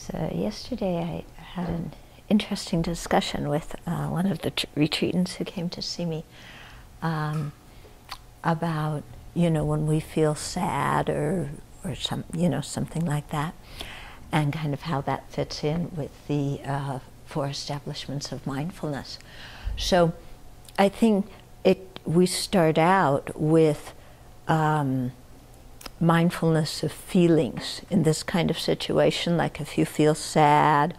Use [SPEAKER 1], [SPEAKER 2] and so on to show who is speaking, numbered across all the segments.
[SPEAKER 1] So yesterday I had an interesting discussion with one of the retreatants who came to see me about, when we feel sad or something like that, and kind of how that fits in with the four establishments of mindfulness. So I think we start out with mindfulness of feelings in this kind of situation, like if you feel sad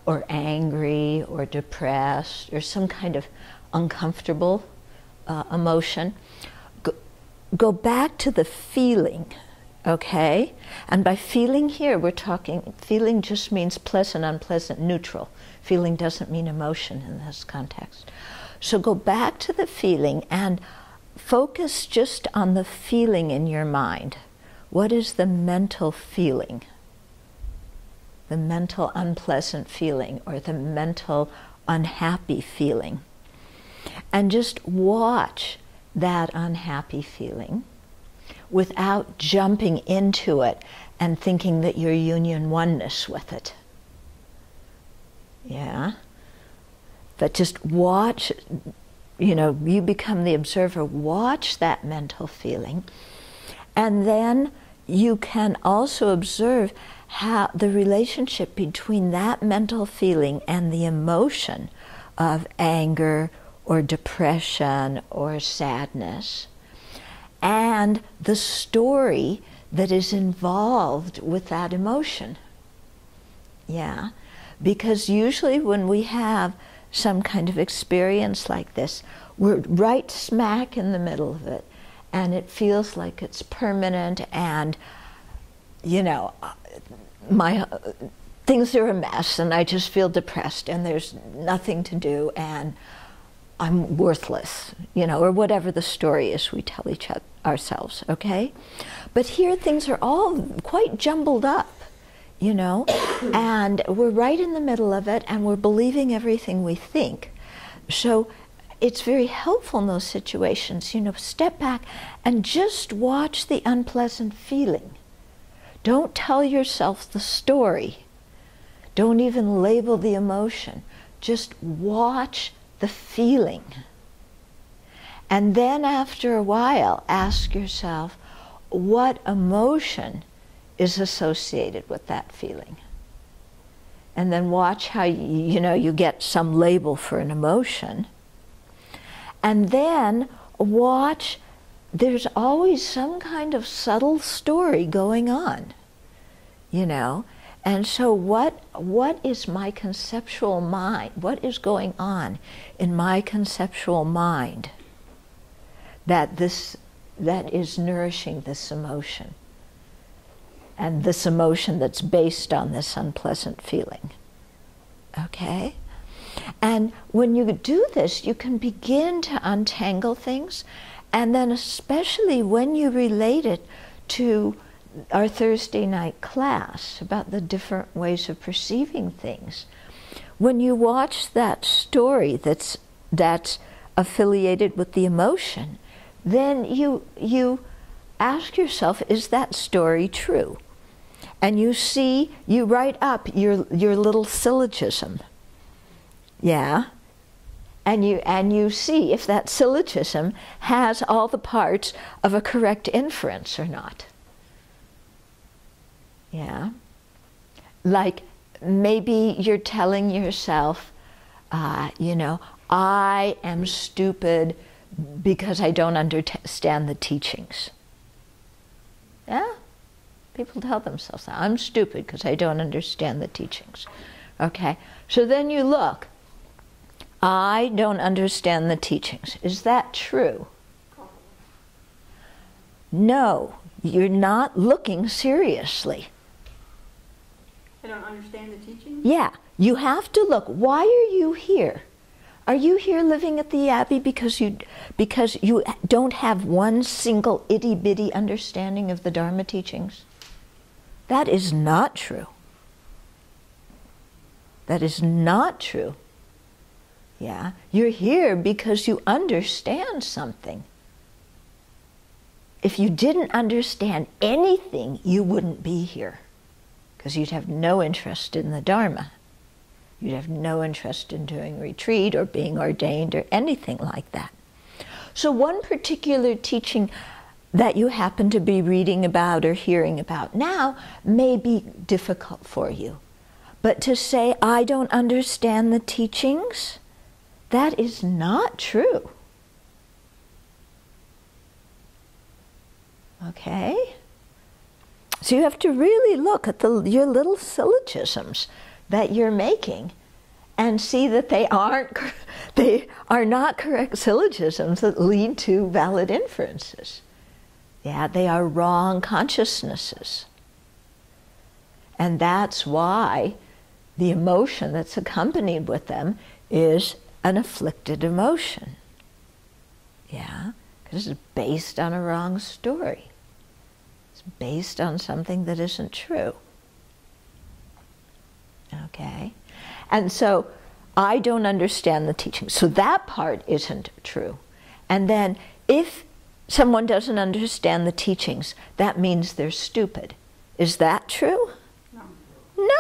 [SPEAKER 1] or angry or depressed or some kind of uncomfortable emotion, go back to the feeling, okay? And by feeling here, we're talking, feeling just means pleasant, unpleasant, neutral. Feeling doesn't mean emotion in this context. So go back to the feeling and focus just on the feeling in your mind. What is the mental feeling? The mental unpleasant feeling or the mental unhappy feeling. And just watch that unhappy feeling without jumping into it and thinking that you're union oneness with it. Yeah? But just watch, you become the observer, watch that mental feeling, and then you can also observe how the relationship between that mental feeling and the emotion of anger or depression or sadness, and the story that is involved with that emotion. Yeah? Because usually when we have some kind of experience like this, we're right smack in the middle of it, and it feels like it's permanent, and my things are a mess, and I just feel depressed, and there's nothing to do, and I'm worthless, or whatever the story is we tell ourselves, okay? But here things are all quite jumbled up, and we're right in the middle of it, and we're believing everything we think. So it's very helpful in those situations, step back and just watch the unpleasant feeling. Don't tell yourself the story. Don't even label the emotion. Just watch the feeling. And then after a while, ask yourself, what emotion is associated with that feeling? And then watch how you get some label for an emotion. And then watch, there's always some kind of subtle story going on, And so what is my conceptual mind? What is going on in my conceptual mind that is nourishing this emotion? And this emotion that's based on this unpleasant feeling, okay? And when you do this, you can begin to untangle things, and then especially when you relate it to our Thursday night class about the different ways of perceiving things. When you watch that story that's affiliated with the emotion, then you ask yourself, is that story true? And you write up your little syllogism. Yeah? And you see if that syllogism has all the parts of a correct inference or not. Yeah? Like maybe you're telling yourself, I am stupid because I don't understand the teachings. Yeah? People tell themselves that. I'm stupid because I don't understand the teachings. Okay? So then you look. I don't understand the teachings. Is that true? No, you're not looking seriously.
[SPEAKER 2] I don't understand the teachings?
[SPEAKER 1] Yeah, you have to look. Why are you here? Are you here living at the Abbey because you don't have one single itty-bitty understanding of the Dharma teachings? That is not true. That is not true. Yeah, you're here because you understand something. If you didn't understand anything, you wouldn't be here. because you'd have no interest in the Dharma. You'd have no interest in doing retreat or being ordained or anything like that. So one particular teaching that you happen to be reading about or hearing about now may be difficult for you. But to say, I don't understand the teachings, that is not true. Okay? So you have to really look at your little syllogisms that you're making and see that they are not correct syllogisms that lead to valid inferences. Yeah, they are wrong consciousnesses. And that's why the emotion that's accompanied with them is an afflicted emotion. Yeah, because it's based on a wrong story. It's based on something that isn't true. Okay? And so I don't understand the teaching. So that part isn't true. And then if someone doesn't understand the teachings, that means they're stupid. Is that true?
[SPEAKER 2] No.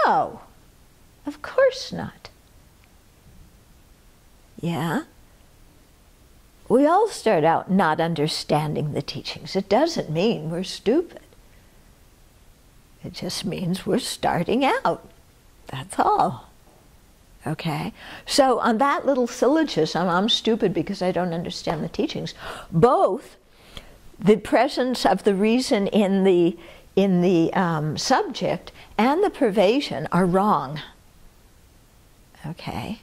[SPEAKER 1] No. Of course not. Yeah? We all start out not understanding the teachings. It doesn't mean we're stupid. It just means we're starting out. That's all. Okay? So on that little syllogism, I'm stupid because I don't understand the teachings, both the presence of the reason in the subject and the pervasion are wrong. Okay?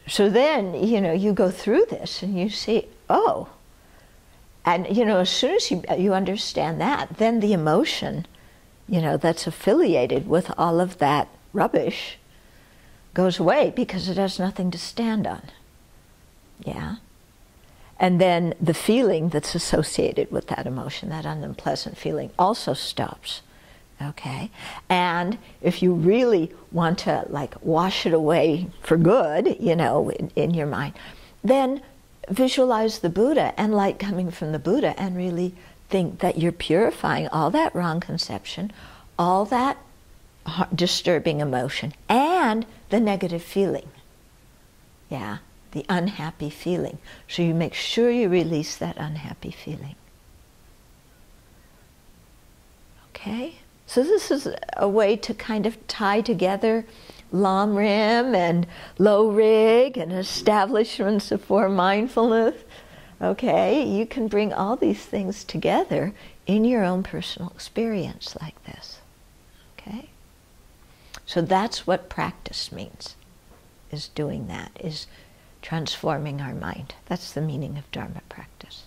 [SPEAKER 1] So then, you go through this and you see, oh, and as soon as you understand that, then the emotion, that's affiliated with all of that rubbish goes away because it has nothing to stand on. Yeah? And then the feeling that's associated with that emotion, that unpleasant feeling, also stops. Okay? And if you really want to wash it away for good, in your mind, then visualize the Buddha and light coming from the Buddha and really think that you're purifying all that wrong conception, all that disturbing emotion, and the negative feeling. Yeah, the unhappy feeling. So you make sure you release that unhappy feeling. Okay? So this is a way to kind of tie together Lam Rim and Low Rig and establishments of form mindfulness. Okay? You can bring all these things together in your own personal experience like this. Okay? So that's what practice means, is doing that, is transforming our mind. That's the meaning of Dharma practice.